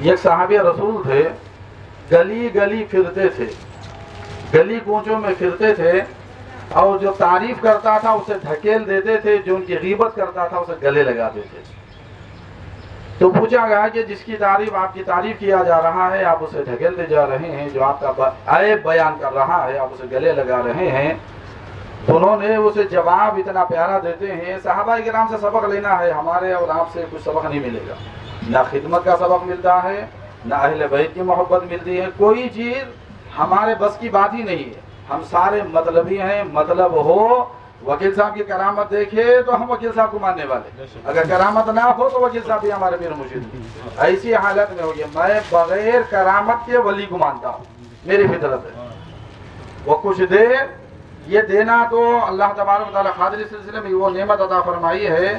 ये सहाबी रसूल थे, गली गली फिरते थे, गली कूचों में फिरते थे, और जो तारीफ करता था उसे ढकेल देते थे, जो उनकी गीबत करता था उसे गले लगाते थे। तो पूछा गया कि जिसकी तारीफ, आपकी तारीफ किया जा रहा है, आप उसे ढकेलते जा रहे हैं, जो आपका ऐब बयान कर रहा है आप उसे गले लगा रहे हैं। तो उन्होंने उसे जवाब इतना प्यारा देते हैं, सहाबा किराम से सबक लेना है, हमारे और आपसे कुछ सबक नहीं मिलेगा, ना खिदमत का सबक मिलता है, ना अहले बैत की मोहब्बत मिलती है, कोई चीज़ हमारे बस की बात ही नहीं है। हम सारे मतलबी हैं, मतलब हो वकील साहब की करामत देखे तो हम वकील साहब को मानने वाले, अगर करामत ना हो तो वकील साहब भी हमारे पीर मुर्शिद। ऐसी हालत में होगी, मैं बगैर करामत के वली को मानता हूँ, मेरी फितरत है। वो कुछ दे, ये देना तो अल्लाह तबारक व तआला खादिरी सिलसिले में वो नेमत अता फरमाई है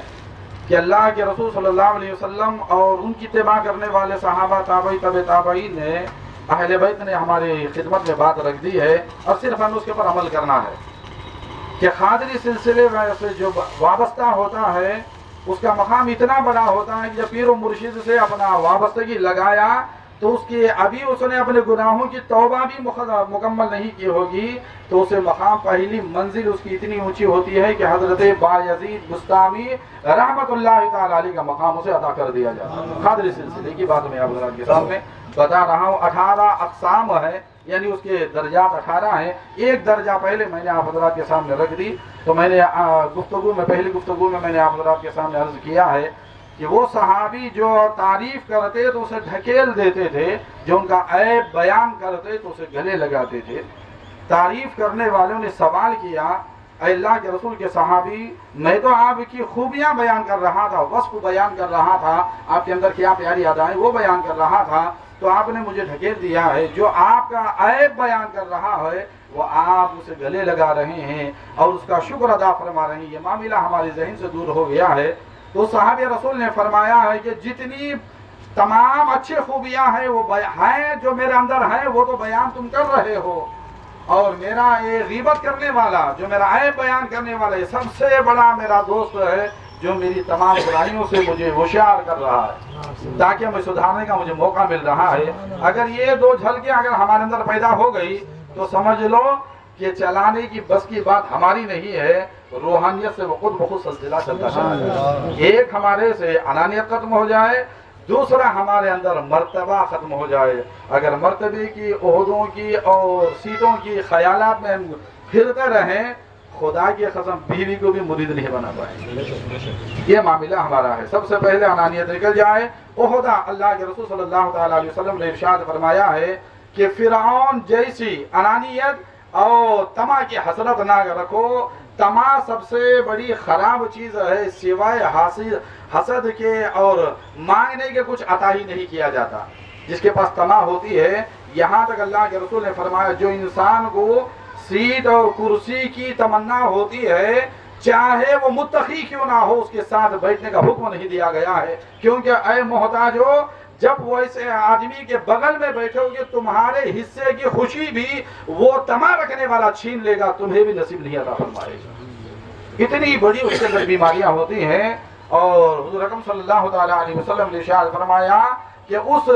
कि अल्लाह के रसूल सल्लल्लाहु अलैहि वसल्लम और उनकी इत्तिबा करने वाले सहाबा, ताबई, तबे ताबई ने, अहले बैत ने हमारी खिदमत में बात रख दी है, और सिर्फ हमें उसके ऊपर अमल करना है कि खादिरी सिलसिले से जो वाबस्ता होता है उसका मकाम इतना बड़ा होता है कि जब पीर और मुर्शिद से अपना वाबस्तगी लगाया तो उसकी अभी उसने अपने गुनाहों की तौबा भी मुकम्मल नहीं की होगी, तो उसे मकाम, पहली मंजिल उसकी इतनी ऊंची होती है कि हजरत बायजीद बुस्तामी रहमतुल्लाह ताला अलैह का मकाम उसे अता कर दिया जाता है। खादिरी सिलसिले की बात मैं आप के सामने बता रहा हूँ। 18 अक़साम है, यानी उसके दर्जात 18 हैं। एक दर्जा पहले मैंने आप हज़रात के सामने रख दी, तो मैंने पहली गुफ्तगू में मैंने आप हज़रात के सामने अर्ज़ किया है कि वो सहाबी जो तारीफ करते तो उसे ढकेल देते थे, जो उनका ऐब बयान करते तो उसे गले लगाते थे। तारीफ करने वालों ने सवाल किया, अल्लाह के रसूल के सहाबी, मैं तो आपकी खूबियां बयान कर रहा था, वस्फ बयान कर रहा था, आपके अंदर क्या प्यारी अदाएं वो बयान कर रहा था, तो आपने मुझे ढकेल दिया है। जो आपका ऐब बयान कर रहा है वो आप उसे गले लगा रहे हैं और उसका शुक्र अदा फरमा रहे हैं। ये मामला हमारे जहन से दूर हो गया है। तो साहब रसूल ने फरमाया है कि जितनी तमाम अच्छी खूबियां हैं वो हैं जो मेरे अंदर हैं, वो तो बयान तुम कर रहे हो, और मेरा ये गीबत करने वाला, जो मेरा ऐब बयान करने वाला, ये सबसे बड़ा मेरा दोस्त है जो मेरी तमाम बुराइयों से मुझे होशियार कर रहा है, ताकि मैं सुधारने का मुझे मौका मिल रहा है। अगर ये दो झलकियां अगर हमारे अंदर पैदा हो गई तो समझ लो कि चलाने की बस की बात हमारी नहीं है, रूहानियत से वो खुद बहुत सिलसिला चलता है। एक हमारे से अनानियत खत्म हो जाए, दूसरा हमारे अंदर मर्तबा खत्म हो जाए। अगर मर्तबे की, ओहदों की और सीटों की ख्यालात में हम फिरते रहें, खुदा की कसम बीवी को भी मुरीद नहीं बना पाएंगे। ये मामला हमारा है। सबसे पहले अनानियत निकल जाए। ओहदा, अल्लाह के रसूल सल्लल्लाहु अलैहि वसल्लम ने इरशाद फरमाया है कि फिरौन जैसी अनानियत और तमा की हसरत ना रखो। तमा सबसे बड़ी खराब चीज़ है, सिवाय हसद के और मांगने के कुछ अता ही नहीं किया जाता। जिसके पास तमा होती है, यहाँ तक अल्लाह के रसूल ने फरमाया जो इंसान को सीट और कुर्सी की तमन्ना होती है, चाहे वो मुत्तकी क्यों ना हो, उसके साथ बैठने का हुक्म नहीं दिया गया है। क्योंकि ऐ मोहताजो, जब वो ऐसे आदमी के बगल में बैठोगे तुम्हारे हिस्से की खुशी भी वो तमा रखने वाला छीन लेगा, तुम्हें भी नसीब नहीं अता फरमाएगा। इतनी बड़ी उसके अंदर बीमारियां होती हैं। और हुज़ूर अकरम सल्लल्लाहु अलैहि वसल्लम ने इरशाद फरमाया कि उस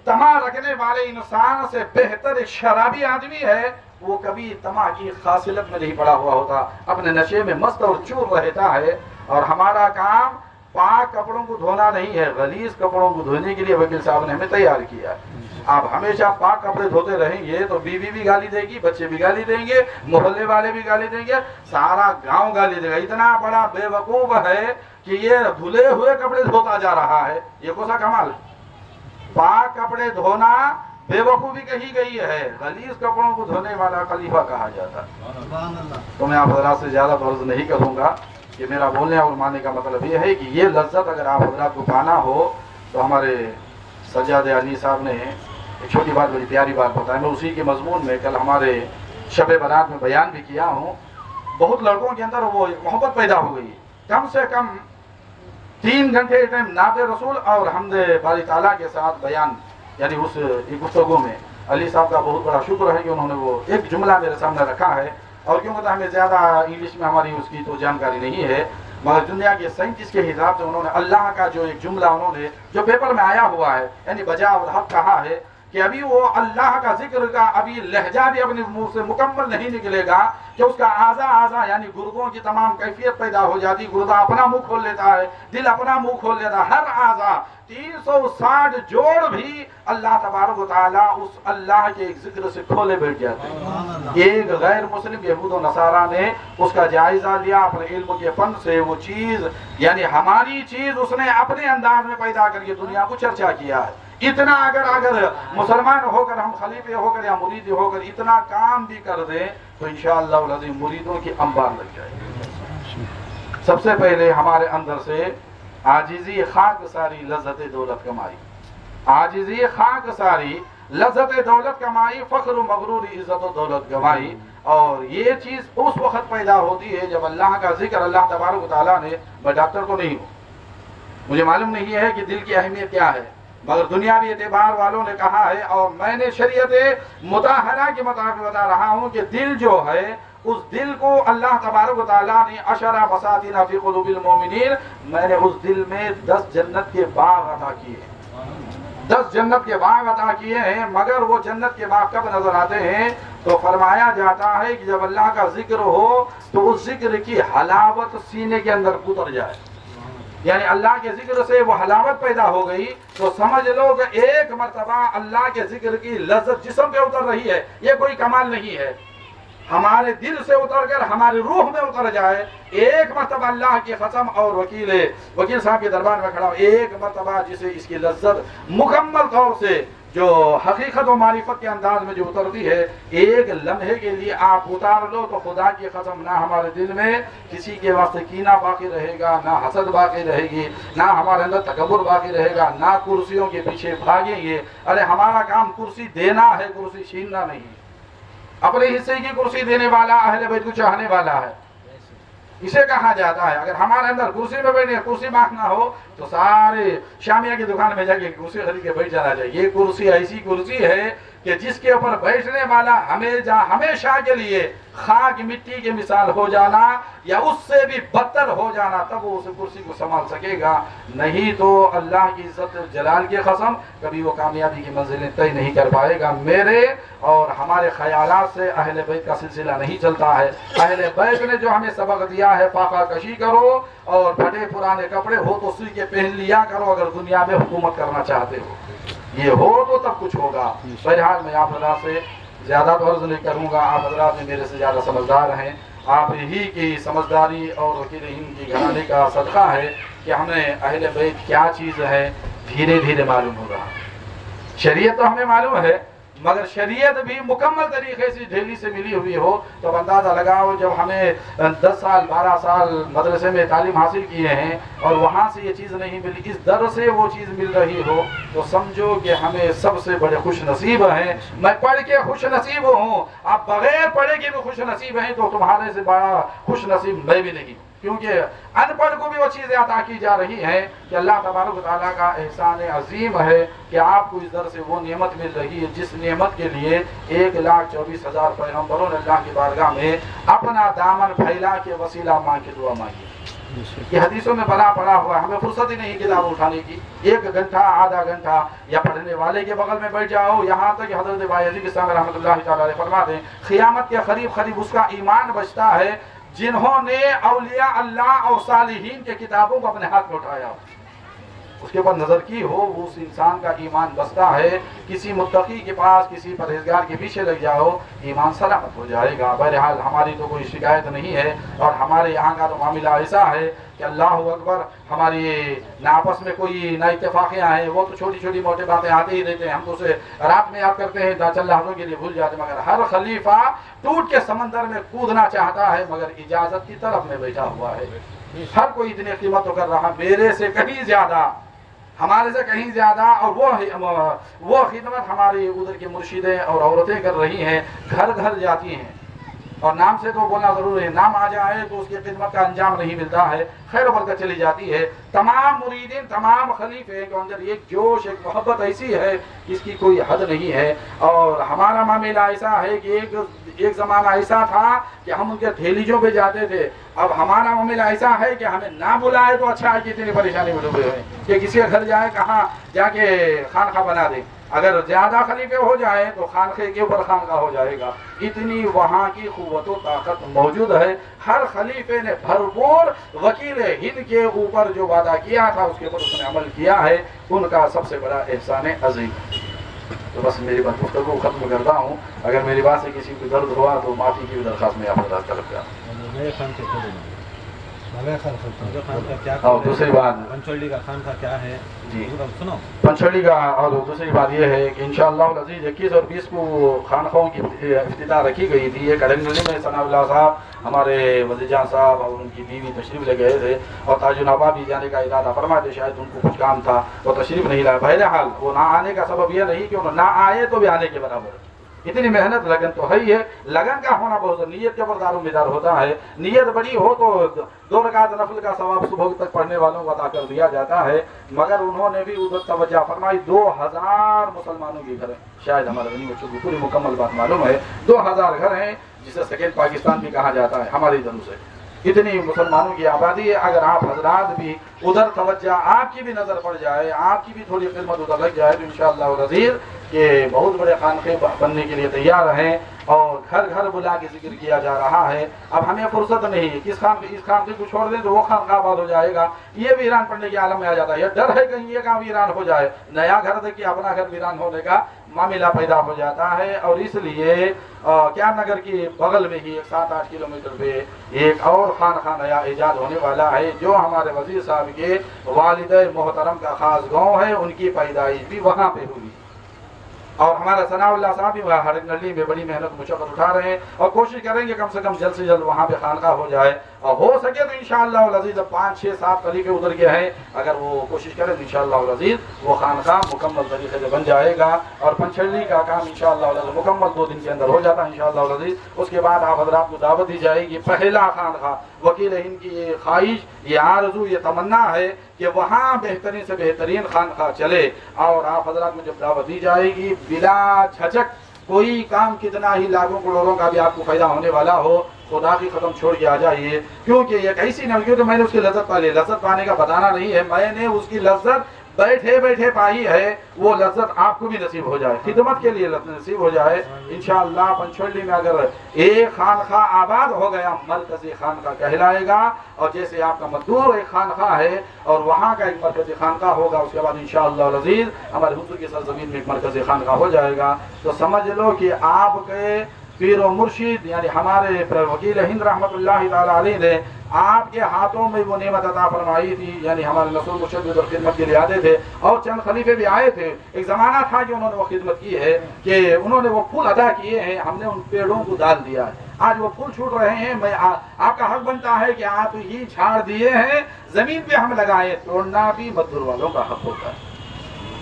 तमा रखने वाले इंसान से बेहतर एक शराबी आदमी है, वो कभी तमा की खासिलत में नहीं पड़ा हुआ होता, अपने नशे में मस्त और चूर रहता है। और हमारा काम पाक कपड़ों को धोना नहीं है, गलीज कपड़ों को धोने के लिए वकील साहब ने हमें तैयार किया है। आप हमेशा पाक कपड़े धोते रहेंगे तो बीवी भी गाली देगी, बच्चे भी गाली देंगे, मोहल्ले वाले भी गाली देंगे, सारा गांव गाली देगा। इतना बड़ा बेवकूफ है कि ये धुले हुए कपड़े धोता जा रहा है। ये कौन सा कमाल है? पाक कपड़े धोना बेवकूफ़ी कही गई है, गलीज कपड़ों को धोने वाला खलीफा कहा जाता है। तो मैं आप हज़रात से ज़्यादा अर्ज़ नहीं करूँगा कि मेरा बोलने और मानने का मतलब ये है कि ये लज्जत अगर आप हज़रात को पाना हो तो हमारे सज्जाद अली साहब ने एक छोटी बात, बड़ी प्यारी बात बताई। मैं उसी के मजमून में कल हमारे शब बारात में बयान भी किया हूँ। बहुत लड़कों के अंदर वो मोहब्बत पैदा हो गई। कम से कम 3 घंटे टाइम नाते रसूल और हमदे बारी ताला के साथ बयान, यानी उस गुफ्तगू में अली साहब का बहुत बड़ा शुक्र है कि उन्होंने वो एक जुमला मेरे सामने रखा है। और क्योंकि हमें ज़्यादा इंग्लिश में हमारी उसकी तो जानकारी नहीं है, मगर दुनिया के साइंटिस्ट के हिसाब से उन्होंने अल्लाह का जो एक जुमला उन्होंने जो पेपर में आया हुआ है यानी बजा और हक कहा है कि अभी वो अल्लाह का जिक्र का अभी लहजा भी अपने मुंह से मुकम्मल नहीं निकलेगा कि उसका आज़ा यानी गुर्दों की तमाम कैफियत पैदा हो जाती, गुर्दा अपना मुंह खोल लेता है, दिल अपना मुंह खोल लेता है, हर आज़ा 360 जोड़ भी अल्लाह तबारक व तआला उस अल्लाह के एक जिक्र से खोले बैठ जाते हैं। एक गैर मुस्लिम यहूद और नसारा ने उसका जायजा लिया अपने इल्म के फन से, वो चीज़ यानी हमारी चीज़ उसने अपने अंदाज में पैदा करके दुनिया को चर्चा किया है। इतना अगर मुसलमान होकर हम खलीफे होकर या मुरीद होकर इतना काम भी कर दें तो इंशाअल्लाह वल अज़ीम मुरीदों की अंबार लग जाएगी। सबसे पहले हमारे अंदर से आजिज़ी खाक सारी लज़्ज़त दौलत कमाई, आजिज़ी खाक सारी लज़्ज़त दौलत कमाई, फ़ख्र मगरूर इज़्ज़त दौलत कमाई। और ये चीज़ उस वक्त पैदा होती है जब अल्लाह का जिक्र अल्लाह तबारक व तआला ने, मैं डॉक्टर को नहीं हूँ, मुझे मालूम नहीं है कि दिल की अहमियत क्या है, मगर दुनियावी एतबार वालों ने कहा है और मैंने शरीयत मुताहरा के मुताबिक बता रहा हूँ कि दिल जो है उस दिल को अल्लाह तबारक व तआला ने अशरा बसातिन फी कुलूबिल मोमिनीन, मैंने उस दिल में 10 जन्नत के बाग अता किए, 10 जन्नत के बाग अता किए हैं। मगर वो जन्नत के बाग कब नजर आते हैं तो फरमाया जाता है कि जब अल्लाह का जिक्र हो तो उस जिक्र की हलावत सीने के अंदर उतर जाए, यानी अल्लाह के जिक्र से वो हलावत पैदा हो गई तो समझ लो कि एक मर्तबा अल्लाह के जिक्र की लज्जत जिस्म पे उतर रही है। ये कोई कमाल नहीं है, हमारे दिल से उतर कर हमारे रूह में उतर जाए। एक मर्तबा अल्लाह की कसम, और वकील साहब के दरबार में खड़ा हो, एक मर्तबा जिसे इसकी लज्जत मुकम्मल तौर से जो हकीकत और मारिफत के अंदाज में जो उतरती है, एक लम्हे के लिए आप उतार लो तो खुदा की कसम ना हमारे दिल में किसी के वास्ते कीना बाकी रहेगा, ना हसद बाकी रहेगी, ना हमारे अंदर तकब्बुर बाकी रहेगा, ना कुर्सियों के पीछे भागेंगे। अरे हमारा काम कुर्सी देना है, कुर्सी छीनना नहीं। अपने हिस्से की कुर्सी देने वाला अहले बैत को चाहने वाला है, इसे कहा जाता है। अगर हमारे अंदर कुर्सी में बैठे कुर्सी मांगना हो तो सारे शामिया की दुकान में जाके कुर्सी खरीद के बैठ जाना चाहिए। ये कुर्सी ऐसी कुर्सी है कि जिसके ऊपर बैठने वाला हमेशा के लिए खाक मिट्टी के मिसाल हो जाना या उससे भी बदतर हो जाना, तब वो उस कुर्सी को संभाल सकेगा। नहीं तो अल्लाह की इज्जत जलाल की कसम कभी वो कामयाबी की मंजिलें तय नहीं कर पाएगा। मेरे और हमारे ख्यालात से अहले बैत का सिलसिला नहीं चलता है। अहले बैत ने जो हमें सबक दिया है, फाका कशी करो और फटे पुराने कपड़े हो तो सिल के पहन लिया करो अगर दुनिया में हुकूमत करना चाहते हो। ये हो तो तब कुछ होगा। बहरहाल मैं आप हज़रात से ज़्यादा तो अर्ज़ नहीं करूँगा, आप हज़रात में मेरे से ज़्यादा समझदार हैं। आप ही की समझदारी और वकील हिंद की घराने का सदका है कि हमें अहले बैत क्या चीज़ है धीरे धीरे मालूम हो रहा है। शरीयत तो हमें मालूम है, मगर शरीयत भी मुकम्मल तरीके से दिल्ली से मिली हुई हो तो अंदाज़ा लगाओ। जब हमें 10 साल 12 साल मदरसे में तालीम हासिल किए हैं और वहाँ से ये चीज़ नहीं मिली, इस दर से वो चीज़ मिल रही हो तो समझो कि हमें सबसे बड़े खुश नसीब हैं। मैं पढ़ के खुश नसीब हूँ, आप बगैर पढ़े के भी खुश नसीब हैं, तो तुम्हारे से बड़ा खुश नसीब मैं भी नहीं, क्योंकि अनपढ़ को भी वो चीज़ें अता की जा रही हैं कि अल्लाह तबारक व तआला का एहसान अजीम है कि आपको इस दर से वो नेमत मिल रही है जिस नेमत के लिए 1,24,000 पैगम्बरों ने अल्लाह की बारगाह में अपना दामन फैला के वसीला मांग के दुआ मांगी। ये हदीसों में बना पड़ा हुआ है, हमें फुर्सत ही नहीं किताब उठाने की। 1 घंटा आधा घंटा या पढ़ने वाले के बगल में बैठ जाओ, यहाँ तक हज़रत बायज़ीद बिस्तामी रहमतुल्लाह तआला अलैह फरमाते हैं क़ियामत के करीब उसका ईमान बचता है जिन्होंने औलिया अल्लाह और सालिहीन के किताबों को अपने हाथ में उठाया, उसके ऊपर नज़र की हो, वो उस इंसान का ईमान बसता है। किसी मुत्तकी के पास, किसी परहेजगार के पीछे लग जाओ, ईमान सलामत हो जाएगा। बहरहाल हमारी तो कोई शिकायत नहीं है और हमारे यहाँ का तो मामला ऐसा है कि अल्लाह अकबर, हमारी ना आपस में कोई ना इत्तेफाकियाँ हैं, वो तो छोटी छोटी मोटी बातें आते ही रहते हैं, हम तो उसे रात में याद करते हैं, 10 लहज़ों के लिए भूल जाते हैं। मगर हर खलीफा टूट के समंदर में कूदना चाहता है मगर इजाज़त की तरफ में बैठा हुआ है। हर कोई इतनी कीमत तो कर रहा, मेरे से कहीं ज़्यादा, हमारे से कहीं ज़्यादा, और वो खिदमत हमारी उधर की मुर्शिदें और औरतें कर रही हैं, घर घर जाती हैं। और नाम से तो बोलना ज़रूर है, नाम आ जाए तो उसकी खिदमत का अंजाम नहीं मिलता है, खैर बरकत चली जाती है। तमाम मुरीदीन, तमाम खलीफे के अंदर एक जोश, एक मोहब्बत ऐसी है इसकी कोई हद नहीं है। और हमारा मामला ऐसा है कि एक ज़माना ऐसा था कि हम उनके थेलीजों पे जाते थे, अब हमारा मामला ऐसा है कि हमें ना बुलाए तो अच्छा है कि इतनी परेशानी में डूबे हुए कि किसी के घर जाए कहाँ जाके खानखा बना दे। अगर ज्यादा खलीफे हो जाए तो खानखे के ऊपर खानका हो जाएगा। इतनी वहाँ की कुव्वत ताकत मौजूद है। हर खलीफे ने भरपूर वकील हिंद के ऊपर जो वादा किया था उसके ऊपर उसने अमल किया है। उनका सबसे बड़ा एहसान अजीम। तो बस मेरी बात को खत्म करता हूँ। अगर मेरी बात से किसी को दर्द हुआ तो माफ़ी की दरख्वास्त में आपको तलब करता हूँ। और दूसरी बात पंचोली का खान का क्या है जी सुनो। पंचोली का और दूसरी बात यह है कि इंशाअल्लाह अज़ीज़ 21 और 20 को खानखाओं की इफ्तिताह रखी गई थी। ये कड़ंगली में सनाउल्लाह साहब, हमारे वज़ीर साहब और उनकी बीवी तशरीफ़ ले गए थे और ताजुनाबा भी जाने का इरादा फरमाए थे। शायद उनको कुछ काम था वो तशरीफ़ नहीं लाया। बहरहाल वो ना आने का सबब यह नहीं कि उन्होंने ना आए तो भी आने के बराबर। इतनी मेहनत लगन तो है ही है। लगन का होना बहुत, नीयत के ऊपर दारोमदार होता है। नीयत बड़ी हो तो 2 रकात नफल का सवाब सुबह तक पढ़ने वालों को अता कर दिया जाता है। मगर उन्होंने भी उधर तवज्जो फरमाई। 2000 मुसलमानों के घर हैं। शायद हमारे गनी बच्चों को पूरी मुकम्मल बात मालूम है। 2000 घर हैं जिसे सेकेंड पाकिस्तान भी कहा जाता है हमारी तरफ से। इतनी मुसलमानों की आबादी है। अगर आप हजरात भी उधर तवज्जो, आपकी भी नज़र पड़ जाए, आपकी भी थोड़ी खिदमत उधर लग जाए तो इंशाअल्लाह अज़ीज़ के बहुत बड़े खानखे बनने के लिए तैयार हैं। और घर घर बुला के जिक्र किया जा रहा है। अब हमें फुर्सत नहीं है कि इस खानखे को छोड़ दें तो वो खानका आबाद हो जाएगा, ये वीरान पड़ने के आलम में आ जाता है। यह डर है कहीं ये काम वीरान हो जाए। नया घर देखिए, अपना घर वीरान होने का मामला पैदा हो जाता है। और इसलिए क्या नगर के बगल में ही 7-8 किलोमीटर पे एक और खानखा नया ईजाद होने वाला है जो हमारे वज़ीर साहब के वालिद मोहतरम का खास गाँव है। उनकी पैदाइश भी वहाँ पे हुई और हमारा सनाउल्लाह साहब भी वहाँ हरगनली में बड़ी मेहनत मुशक्कत उठा रहे हैं और कोशिश करेंगे कम से कम जल्द से जल्द वहाँ पे खानका हो जाए। और हो सके तो इंशाअल्लाह अज़ीज़ 5-6-7 खलीफे उधर के हैं, अगर वो कोशिश करें तो इंशाअल्लाह अज़ीज़ वो खानका मुकम्मल तरीके से बन जाएगा। और पंचली का काम इंशाअल्लाह अज़ीज़ मुकम्मल 2 दिन के अंदर हो जाता है इंशाअल्लाह अज़ीज़। उसके बाद आप हज़रात को दावत दी जाएगी। पहला खानका वकील हिंद की ये ख्वाहिश, ये आरज़ू, ये तमन्ना है कि वहाँ बेहतरीन से बेहतरीन खानका चले। और आप हज़रात में जब दावत दी जाएगी बिला झिझक, कोई काम कितना ही लाखों करोड़ों का भी आपको फायदा होने वाला हो, खुदा की कदम छोड़ के आ जाइए। क्योंकि ये कैसी नौकरी, तो मैंने उसकी लज्जत पा ली। लज्जत पाने का बताना नहीं है, मैंने उसकी लज्जत बैठे बैठे पाई है। वो लज्जत आपको भी नसीब हो जाए, खिदमत के लिए नसीब हो जाए इंशाअल्लाह। पंचोली में अगर एक खानखा आबाद हो गया, मरकजी खानखा कहलाएगा। और जैसे आपका मदूर एक खानखा है और वहाँ का एक मरकजी खानखा होगा, उसके बाद इंशाअल्लाह अज़ीज़ हमारे हुजूर की सरज़मीन में एक मरकजी खानखा हो जाएगा। तो समझ लो कि आपके पीर और मुर्शिद यानी हमारे वकील हिंद रहमतुल्लाह ताला अलैह ने आपके हाथों में वो नेमत अता फरमाई थी। यानी हमारे नसूल मुर्शिद उधर खिदमत के लिए आते थे और चंद खलीफे भी आए थे। एक ज़माना था कि उन्होंने वो खिदमत की है कि उन्होंने वो फूल अदा किए हैं, हमने उन पेड़ों को डाल दिया है। आज वो फूल छूट रहे हैं। मैं आपका हक बनता है कि आप ही झाड़ दिए हैं, ज़मीन पे हम लगाए। तोड़ना भी मजदूर वालों का हक होता है।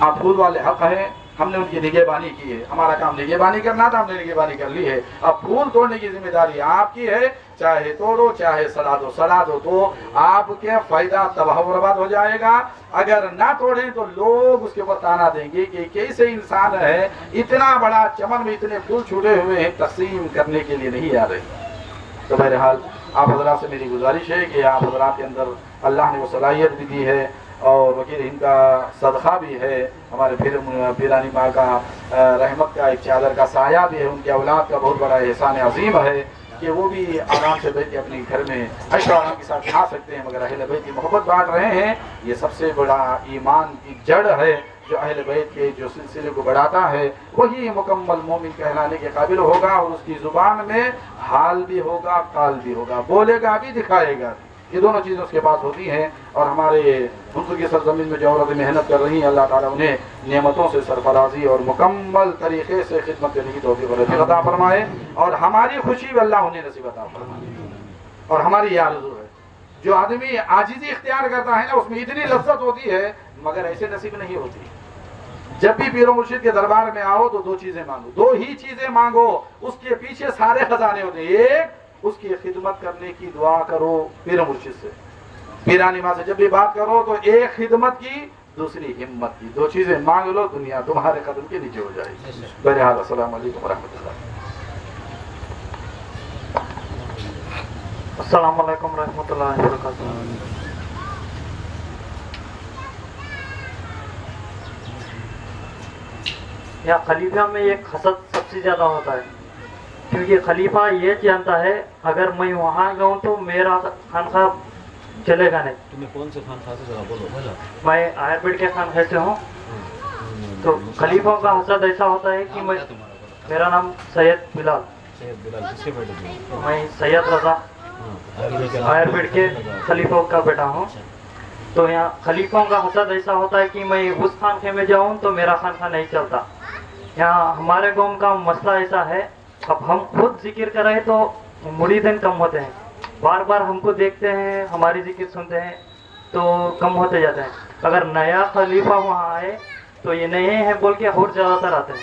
आप फूल वाले हक हैं, हमने उनकी निगहबानी की है। हमारा काम निगहबानी करना था, हमने निगहबानी कर ली है। अब फूल तोड़ने की जिम्मेदारी आपकी है। चाहे तोड़ो चाहे सड़ा दो तो आपके फायदा तबाह बर्बाद हो जाएगा। अगर ना तोड़ें तो लोग उसके ऊपर ताना देंगे कि कैसे इंसान है, इतना बड़ा चमन में इतने फूल छूटे हुए हैं, तकसीम करने के लिए नहीं आ रहे। तो बहरहाल आप हज़रात से मेरी गुजारिश है कि आप हज़रात के अंदर अल्लाह ने वो सलाहियत भी दी है और वकील हिंद का सदका भी है। हमारे पीरानी माँ का रहमत का एक चादर का साया भी है। उनके औलाद का बहुत बड़ा एहसान अजीम है कि वो भी आराम से बैठ के अपने घर में अशर आराम के साथ खा सकते हैं, मगर अहले बैत की मोहब्बत बांट रहे हैं। ये सबसे बड़ा ईमान की जड़ है जो अहले बैत के जो सिलसिले को बढ़ाता है, वही मुकम्मल मोमिन कहलाने के काबिल होगा। और उसकी ज़ुबान में हाल भी होगा, काल भी होगा, बोलेगा भी, दिखाएगा। ये दोनों चीज़ें उसके पास होती हैं। और हमारे हुजूर की सरज़मीन में जो औरतें मेहनत कर रही हैं, अल्लाह ताला उन्हें नेमतों से सरफराजी और मुकम्मल तरीक़े से खिदमत करने की तौफ़ीक़ अता फरमाए। और हमारी खुशी भी अल्लाह उन्हें नसीब अता फरमाए। और हमारी ये आरज़ू है, जो आदमी आजिज़ी इख्तियार करता है ना, उसमें इतनी लज्जत होती है, मगर ऐसे नसीब नहीं होती। जब भी पीर मुर्शिद के दरबार में आओ तो 2 चीज़ें मांगो, 2 ही चीज़ें मांगो, उसके पीछे सारे खजाने होते हैं। एक, उसकी खिदमत करने की दुआ करो पीर मुर्शिद से। पीरानी माँ से जब भी बात करो तो एक खिदमत की, दूसरी हिम्मत की। 2 चीज़ें मांग लो, दुनिया तुम्हारे कदम के नीचे हो जाएगी। बहरहाल अस्सलाम वालेकुम व रहमतुल्लाह। अस्सलाम वालेकुम रहमतुल्लाहि व बरकातुहू। या खलीफा में एक हसद सबसे ज्यादा होता है, क्योंकि खलीफा ये जानता है अगर मैं वहाँ जाऊँ तो मेरा खानखा चलेगा नहीं। तुम्हें कौन से खान से जरा बोलो। मैं आयुर्वेद के खानखे से हूँ। तो खलीफों का हसद ऐसा होता है कि मैं, मेरा नाम सैयद बिलाल, किसके बेटे थे? मैं सैयद रजा आयुर्वेद के खलीफों का बेटा हूँ। तो यहाँ खलीफों का हसद ऐसा होता है कि मैं उस खानखे में जाऊँ तो मेरा खानखा नहीं चलता। यहाँ हमारे गाँव का मसला ऐसा है, अब हम खुद जिक्र करें तो मुरीदन कम होते हैं, बार बार हमको देखते हैं, हमारी जिक्र सुनते हैं तो कम होते जाते हैं। अगर नया खलीफा वहाँ आए तो ये नए हैं बोल के और ज़्यादातर आते हैं।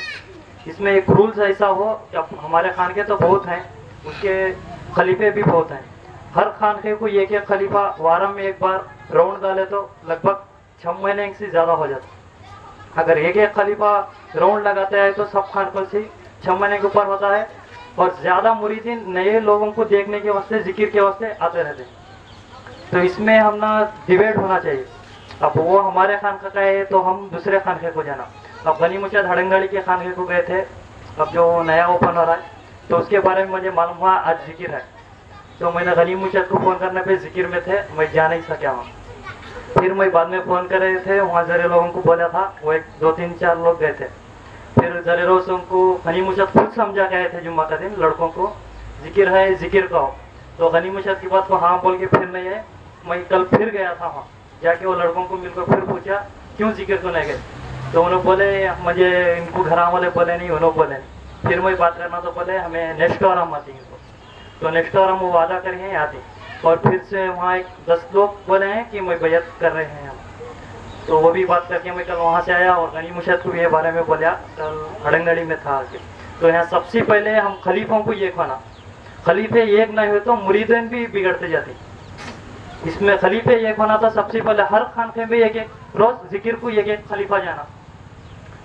इसमें एक रूल्स ऐसा हो कि अब हमारे खानके तो बहुत हैं, उसके खलीफे भी बहुत हैं। हर खानके को एक एक खलीफा वारा में एक बार राउंड डाले तो लगभग 6 महीने से ज़्यादा हो जाता। अगर एक एक खलीफा राउंड लगाते हैं तो सब खानकों से 6 महीने के ऊपर होता है। और ज़्यादा मुरीदीन नए लोगों को देखने के वास्ते, जिक्र के वास्ते आते रहते हैं। तो इसमें हम ना डिबेट होना चाहिए। अब वो हमारे खानका का है तो हम दूसरे खानके को जाना। अब गनी मुर्शद हड़ंगड़ी के खानके को गए थे, अब जो नया ओपन हो रहा है, तो उसके बारे में मुझे मालूम हुआ आज जिक्र है। तो मैंने गनी मुर्शद को फ़ोन करने पे जिक्र में थे, मैं जा नहीं सका वहाँ। फिर मैं बाद में फ़ोन कर रहे थे, वहाँ जरे लोगों को बोला था, वो 1 2 3 4 लोग गए थे। फिर जरे रोज उनको गनी मुर्शद खुद समझा के आए थे जुम्मा का दिन, लड़कों को जिक्र है, जिक्र का हो। तो गनी मुर्शद की बात को हाँ बोल के फिर नहीं है। मैं कल फिर गया था वहाँ, जाके वो लड़कों को मिलकर फिर पूछा क्यों जिक्र को नहीं गए। तो उन्होंने बोले मुझे, इनको घर वाले बोले नहीं, उन्होंने बोले नहीं। फिर मैं बात करना तो बोले हमें नेक्स्ट बार हम आती इनको। तो नेक्स्ट बार हम वो वादा करेंगे आती। और फिर से वहाँ एक 10 लोग बोले हैं कि मैं बैयत कर रहे हैं हम। तो वो भी बात करके मैं कल वहाँ से आया और गनी मुर्शद को ये बारे में बोला, कल हड़ंगड़ी में था आके। तो यहाँ सबसे पहले हम खलीफों को ये खाना, खलीफे एक नहीं हुए तो मुरीदन भी बिगड़ते जाते। इसमें खलीफे एक होना था सबसे पहले, हर खानखे में एक एक रोज जिक्र को एक एक खलीफा जाना।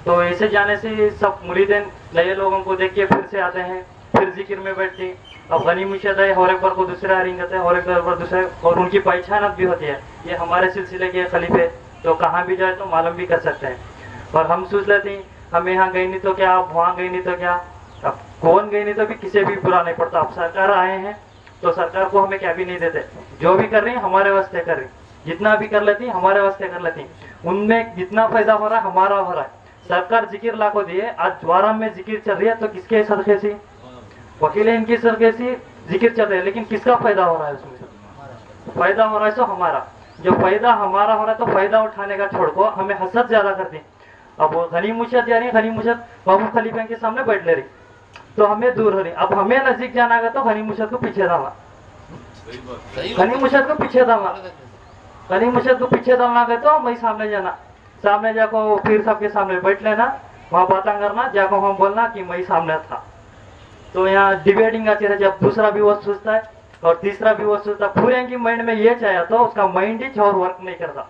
तो ऐसे जाने से सब मुरीदन नए लोगों को देख के फिर से आते हैं, फिर जिक्र में बैठते। अब गनी मुर्शद है और एक बार को दूसरा रिंगत है और एक बार दूसरे, और उनकी पहचान भी होती है, ये हमारे सिलसिले के खलीफे, तो कहाँ भी जाए तो मालूम भी कर सकते हैं। और हम सोच लेते हैं हम यहाँ गए नहीं तो क्या, अब वहाँ गए नहीं तो क्या। अब कौन गए नहीं तो भी किसी भी बुरा नहीं पड़ता। अब सरकार आए हैं तो सरकार को हमें क्या भी नहीं देते, जो भी कर रही है हमारे वास्ते कर रही, जितना भी कर लेती हमारे वास्ते कर लेती। उनमें जितना फायदा हो रहा है हमारा हो रहा है। सरकार जिक्र लाखों दिए, आज द्वारा में जिक्र चल रही है तो किसके सदके से, वकील इनकी सदके से जिक्र चल रही है, लेकिन किसका फायदा हो रहा है उसमें? फायदा हो रहा है तो हमारा, जो फायदा हमारा हो रहा है तो फायदा उठाने का छोड़ को हमें हसद ज्यादा करती। अब वो गनी मुर्शद जा रही, गनी मुर्शद बाबू खलीफा के सामने बैठ ले रही तो हमें दूर हो रही। अब हमें नजदीक जाना है तो गनी मुर्शद को पीछे डालना, गनी मुर्शद को पीछे डालना, गनी मुर्शद को पीछे डालना गए तो मैं सामने जाना, सामने जाको पीर साहब के सामने बैठ लेना, वहाँ बातें करना, जाको हम बोलना कि मैं सामने था। तो यहाँ डिबेटिंग आती है, जब दूसरा भी वो सोचता है और तीसरा भी वो सोचता है, पूरे की माइंड में ये चाहिए तो उसका माइंड ही और वर्क नहीं करता।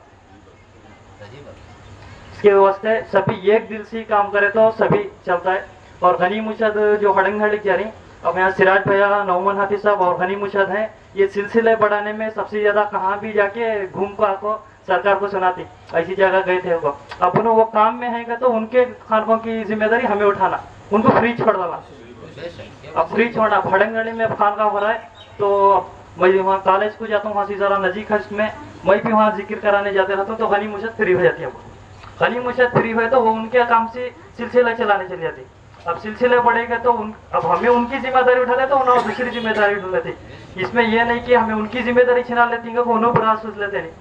इसके वास्ते सभी एक दिल से काम करे तो सभी चलता है। और गनी मुर्शद जो हड़ंगड़ी जा रही, अब यहाँ सिराज भैया, नौमन हाफिज साहब और गनी मुर्शद हैं, ये सिलसिले बढ़ाने में सबसे ज्यादा कहाँ भी जाके घूम को आको सरकार को सुनाती, ऐसी जगह गए थे वो। अब उन्हें वो काम में है तो उनके खानकों की जिम्मेदारी हमें उठाना, उनको फ्री छोड़ देना। अब फ्री छोड़ना, हड़ंगड़ी में खानका हो रहा है तो मैं वहाँ कॉलेज को जाता हूँ, वहाँ से जरा नजीक है उसमें, मैं भी वहाँ जिक्र कराने जाते रहता हूँ। तो गनी मुर्शद फ्री हो जाती है, गनी मुर्शद फ्री हुए तो वो उनके काम से सिलसिला चलाने चली जाती। अब सिलसिले बढ़ेगा तो अब हमें उनकी जिम्मेदारी उठा लेते, उन्होंने दूसरी जिम्मेदारी उठा लेती। इसमें यह नहीं कि हमें उनकी जिम्मेदारी छिना लेती है, उन्होंने बुरा सोच लेते नहीं,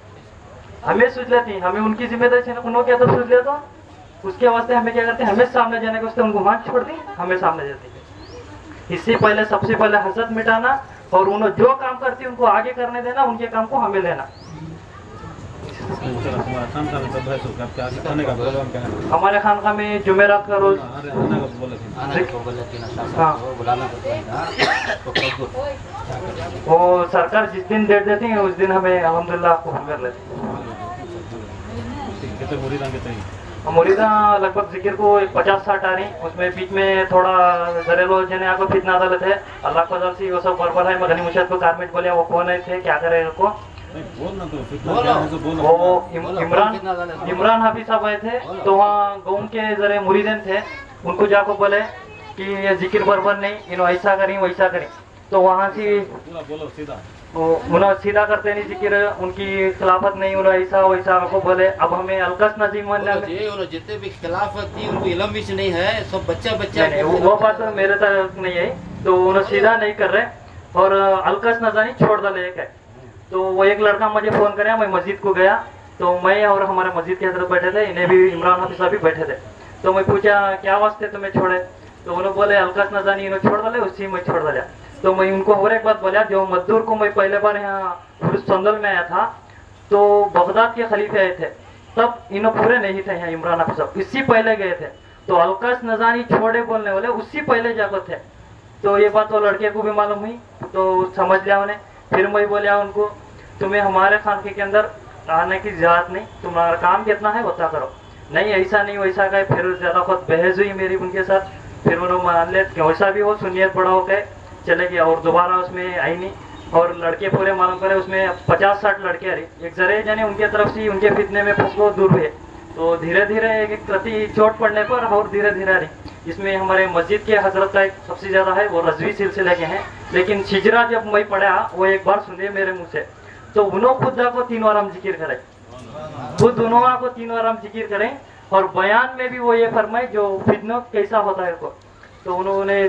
हमें सोच लेती, हमें उनकी जिम्मेदारी छिना, उन्होंने क्या तो सोच लिया तो उसके वास्ते हमें क्या करते हैं, हमें सामने जाने के वास्ते उनको वहां छोड़ दी, हमें सामने जाती। इससे पहले सबसे पहले हसद मिटाना और उन्होंने जो काम करती उनको आगे करने देना, उनके काम को हमें लेना। हमारे खानका में जुमेरात का रोज वो सरकार जिस दिन डेट देती है उस दिन हमें अल्हम्दुलिल्लाह कबूल कर लेते हैं। मुरीदा लगभग जिक्र को 50-60 आ रही, उसमें बीच में थोड़ा जरेलो जने आको फितना डाले थे अल्लाह को दर से वो सब बरबर है मदनी मुशद को कारमेट बोले वो कौन है थे क्या करे इनको बोलना तो फितना क्या है तो बोलो। वो इमरान हाफिज साहब आए थे तो वहाँ गाँव के जरे मुरीदन थे, उनको जाको बोले कि ये जिक्र बरबर नहीं इन्हों ऐसा करें वैसा करें, तो वहाँ से पूरा बोलो सीधा उन्हें सीधा करते नहीं जिक्र उनकी खिलाफत नहीं उन्हें ऐसा वैसा को बोले। अब हमें अलकस नजीम जितने भी खिलाफत थी उनको इलम भी नहीं है, सब बच्चा बच्चा नहीं, वो बात तो मेरे तक नहीं है, तो उन्हें सीधा नहीं कर रहे और अलकस नजानी छोड़ डाले एक है। तो वो एक लड़का मुझे फोन करे, मैं मस्जिद को गया तो मैं और हमारे मस्जिद के तरफ बैठे थे, इन्हें भी इमरान हाफिज साहब भी बैठे थे, तो मैं पूछा क्या वास्ते तुम्हें छोड़े, तो उन्होंने बोले अलकस नजानी इन्हें छोड़ डाले, उसी में छोड़ डाला। तो मैं उनको और एक बात बोला, जो मजदूर को मैं पहले बार यहाँ संदल में आया था तो बगदाद के खलीफे आए थे, तब इन्हों पूरे नहीं थे यहाँ इमरान हाफिज साहब, इससे पहले गए थे, तो अलकस नजानी छोड़े बोलने वाले उससे पहले जाकर थे। तो ये बात वो लड़के को भी मालूम हुई तो समझ लिया उन्हें। फिर मैं बोलिया उनको तुम्हें हमारे खानके के अंदर आने की जरूरत नहीं, तुम्हारा काम कितना है बता करो, नहीं ऐसा नहीं वैसा कहे। फिर ज्यादा खुद बहस हुई मेरी उनके साथ, फिर उन्होंने मान लिया कि वैसा भी हो सुनियत बड़ा हो गए चले गया और दोबारा उसमें आई नहीं। और लड़के पूरे मालूम करे उसमें 50-60 लड़के आ रही, एक जरे जाने उनके तरफ से उनके फितने में फंस गो दूर हुए, तो धीरे धीरे एक प्रति चोट पड़ने पर और धीरे धीरे आ रही। इसमें हमारे मस्जिद के हजरत का एक सबसे ज्यादा है वो रजवी सिलसिले के हैं, लेकिन शिजरा जब मैं पढ़ा वो एक बार सुने मेरे मुंह से, तो उन्होंने खुदा को 3 बार हम जिक्र करें, खुद दोनों को 3 बार हम जिक्र करें और बयान में भी वो ये फरमाए जो फितना कैसा होता है को। तो उन्होंने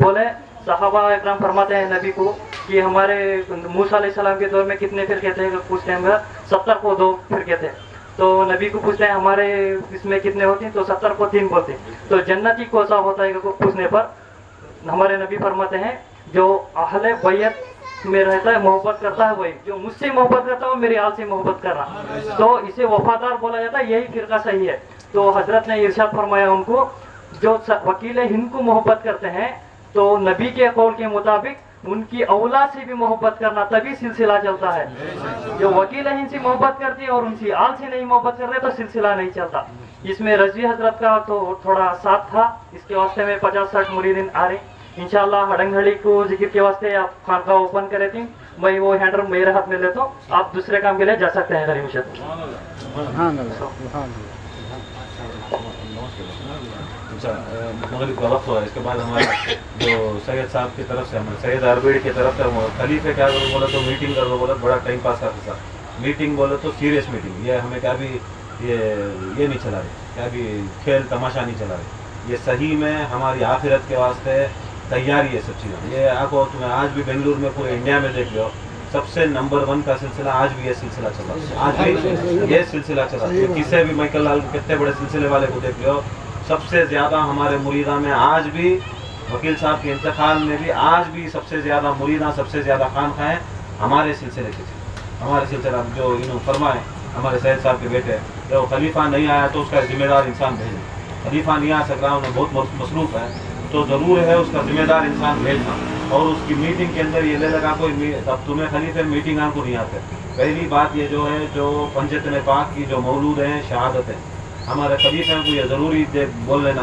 बोले सहाबा इकराम फरमाते हैं नबी को कि हमारे मूसा अलैहिस्सलाम के दौर में कितने फिरके थे, पूछते हैं 70 को 2 फिरके थे, तो नबी को पूछते हैं हमारे इसमें कितने होते हैं, तो 70 को 3 बोलते हैं। तो जन्नती को सा होता है को पूछने पर हमारे नबी फरमाते हैं जो अहले बैत में रहता है मोहब्बत करता है, वही जो मुझसे मोहब्बत करता है वो मेरी आल से मोहब्बत कर रहा, तो इसे वफादार बोला जाता है, यही फिरका सही है। तो हजरत ने इरशाद फरमाया उनको जो वकील हिंद को मोहब्बत करते हैं तो नबी के कौल के मुताबिक उनकी औलाद से भी मोहब्बत करना तभी सिलसिला चलता है। जो वकील हिंद से मोहब्बत करती है और उनकी आल से नहीं मोहब्बत कर रहे तो सिलसिला नहीं चलता। इसमें रजवी हजरत का तो थोड़ा साथ था, इसके वास्ते में 50-60 मुरीदिन आ रही। इंशाल्लाह हडंगहड़ी को जिक्र के वास्ते आप खानका ओपन करे थी, मैं वो हैंडल मेरे हाथ में लेता हूँ, आप दूसरे काम के लिए जा सकते हैं। गरीब मगरिब का वक्त हुआ, इसके बाद हमारे जो सैयद साहब की तरफ से हमारे सैयद अरबेड़ की तरफ से खलीफे क्या करो बोला तो मीटिंग करो बोला, बड़ा टाइम पास करते साहब मीटिंग बोले तो सीरियस मीटिंग, ये हमें क्या भी ये नहीं चला रही, क्या भी खेल तमाशा नहीं चला रही, ये सही में हमारी आखिरत के वास्ते तैयारी है सब चीज़ें। ये आपको तुम्हें आज भी बेंगलुरु में पूरे इंडिया में देख लो सबसे नंबर 1 का सिलसिला आज भी ये सिलसिला चला, आज भी ये सिलसिला चला। किसी भी माइकल लाल कितने बड़े सिलसिले वाले को देख लो, सबसे ज़्यादा हमारे मुरीदा में आज भी वकील साहब के इंतकाल में भी आज भी सबसे ज़्यादा मुरीदा सबसे ज़्यादा खानखाएँ हमारे सिलसिले के थे। हमारे सिलसिला जो इन्होंने फरमाए हमारे सैयद साहब के बेटे, जो खलीफा नहीं आया तो उसका जिम्मेदार इंसान भेजें, खलीफा नहीं आ सक रहा उन्हें बहुत मसरूफ़ है तो ज़रूर है उसका जिम्मेदार इंसान भेजना। और उसकी मीटिंग के अंदर ये ले लगा कोई अब तुम्हें खलीफे मीटिंग को नहीं आते। पहली बात ये जो है जो पंजतन पाक की जो मौलूद हैं शहादत है, हमारे खलीफे को ये ज़रूरी बोल लेना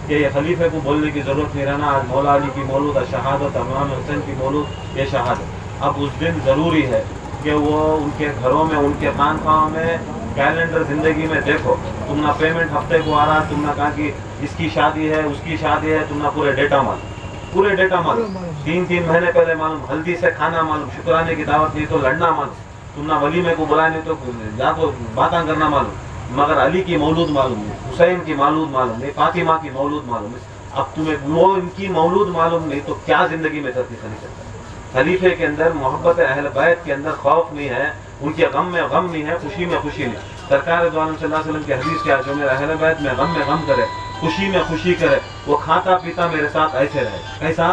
कि ये खलीफे को बोलने की ज़रूरत नहीं रहना। आज मौला अली की मौलूद शहादत, इमाम हुसैन की मौलूद ये शहादत, अब उस दिन ज़रूरी है कि वो उनके घरों में उनके खानखाहों में कैलेंडर ज़िंदगी में देखो, तुम ना पेमेंट हफ्ते को आ रहा, तुम ना कहा कि इसकी शादी है उसकी शादी है, तुम ना पूरे डेटा मालूम, पूरे डेटा मालूम, 3-3 महीने पहले मालूम, हल्दी से खाना मालूम, शुक्राने की दावत नहीं तो लड़ना मालूम, तुम ना वलीमे को बुलाए नहीं तो या तो बातें करना मालूम, मगर अली की मौलूद मालूम नहीं, हुसैन की मौलूद मालूम नहीं, फातिमा की मौलूद मालूम नहीं। अब तुम्हें वो इनकी मौलूद मालूम नहीं तो क्या ज़िंदगी में तरक्की नहीं करता। खलीफे के अंदर मोहब्बत अहले बैत के अंदर खौफ नहीं है, उनके गम में गम नहीं है, खुशी में खुशी नहीं। सरकार दो आलम सल्लल्लाहु अलैहि वसल्लम की हदीस क्या, जो मेरे अहले बैत में गम करे, खुशी में खुशी करे, वो खाता पीता मेरे साथ ऐसे रहे। कैसा?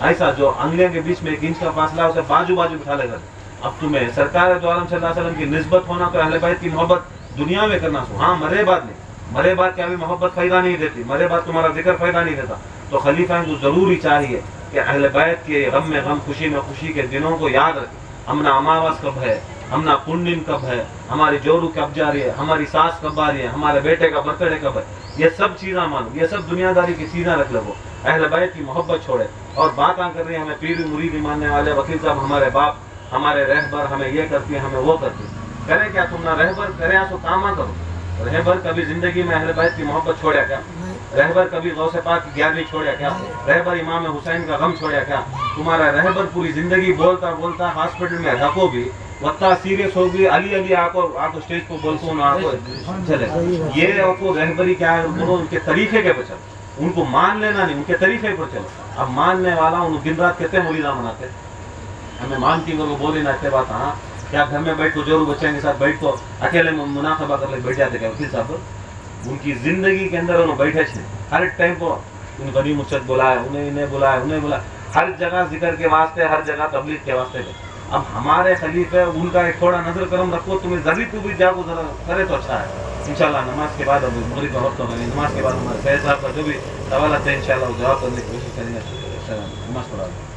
ऐसा जो अंगलियों के बीच में 1 इंच का फासला उसे बाजू बाजू बिठा लेगा। अब तुम्हें सरकार दो आलम सल्लल्लाहु अलैहि वसल्लम की निस्बत होना तो अहले बैत की मोहब्बत दुनिया में करना सो, हाँ मरे बाद नहीं, मरे बाद क्या भी मोहब्बत फ़ायदा नहीं देती, मरे बाद तुम्हारा जिक्र फ़ायदा नहीं देता। तो खलीफा को ज़रूरी चाहिए कि अहले बैत के गम में गम, खुशी में खुशी के दिनों को याद रखें। अमना अमावस कब है, हमना पुण्यम कब है, हमारी जोरू कब जा रही है, हमारी सास कब आ रही है, हमारे बेटे का बर्थडे कब है, ये सब चीज़ा मानो, ये सब दुनियादारी की चीज़ें रख लो। अहले बैत की मोहब्बत छोड़े और बात कर रही है हमें पीर मुरीद मानने वाले वकील साहब हमारे बाप हमारे रहबर हमें ये करती है हमें वो करती है। करें क्या तुम ना रहबर करें तो कामा करो। रहबर कभी जिंदगी में अहले बैत की मोहब्बत छोड़ा क्या? रहबर कभी गौसे पाक की 11वीं छोड़ा क्या? रहबर इमाम हुसैन का गम छोड़ा क्या? तुम्हारा रहबर पूरी जिंदगी बोलता बोलता हॉस्पिटल में रखो भी वत्ता सीरियस हो गई अली अली आको स्टेज को बोलतो ना आको चले। ये आपको रहबरी क्या है बोलो उनके तरीके के पर चलो, उनको मान लेना नहीं उनके तरीके पर चलो। अब मानने वाला उन दिन रात कितने मौलिदा मनाते हमें मान की वो बोले ना बात। हाँ क्या घर में बैठ को जोरू बच्चों के साथ बैठ को अकेले मुनाफा कर ले बैठ जाते क्या वकील साहब? उनकी जिंदगी के अंदर उन्होंने बैठे थे हर टाइम को उन्हें बनी मुर्शद बुलाया उन्हें इन्हें बुलाया हर जगह जिक्र के वास्ते हर जगह तबलीग के वास्ते। अब हमारे खलीफे उनका एक थोड़ा नजर करम रखो तुम्हें जरूरी तू भी जाको जरा करे तो अच्छा है। इंशाल्लाह नमाज के बाद अब मगरिब का वक्त होगा, नमाज के बाद हमारे सैयद साहब का जो भी सवाल है इंशाल्लाह जवाब करने की कोशिश करेंगे। नमाज पढ़ा